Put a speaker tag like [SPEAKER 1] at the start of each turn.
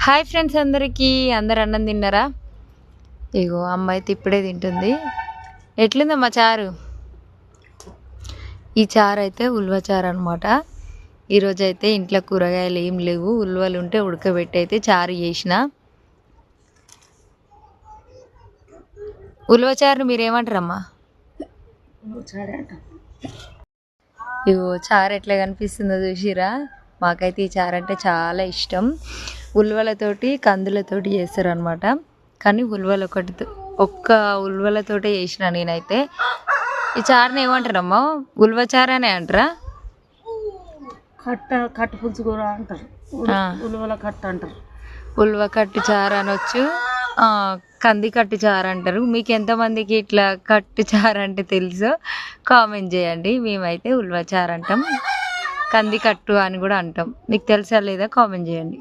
[SPEAKER 1] Hi friends, అందరు అన్నం తిన్నారా? ఇగో అమ్మ అయితే ఇప్పుడే తింటుంది. ఎట్లుందమ్మా చారు? ఈ చారు అయితే ఉల్వ చారు అనమాట. ఈరోజు అయితే ఇంట్లో కూరగాయలు ఏం లేవు, ఉల్వలు ఉంటే ఉడకబెట్టి అయితే చారు చేసిన. ఉల్వ చారుని మీరేమంటారమ్మా? ఇగో చారు ఎట్లా కనిపిస్తుందో చూసిరా? మాకైతే ఈ చారు అంటే చాలా ఇష్టం. ఉల్వలతోటి కందులతోటి చేస్తారు అనమాట. కానీ ఒక్క ఉల్వలతోటే చేసిన నేనైతే. ఈ చారుని ఏమంటారమ్మా? ఉల్వ చారు అనే అంటారా?
[SPEAKER 2] కట్టు పులుసు కూర అంటారు, ఉల్వల కట్టు అంటారు.
[SPEAKER 1] ఉల్వ కట్టు చారు అనొచ్చు, కంది కట్టు చారు అంటారు. మీకు ఎంతమందికి ఇట్లా కట్టు చారు అంటే తెలుసో కామెంట్ చేయండి. మేమైతే ఉల్వ చారు అంటాం, కంది కట్టు అని కూడా అంటాం. మీకు తెలుసా లేదా కామెంట్ చేయండి.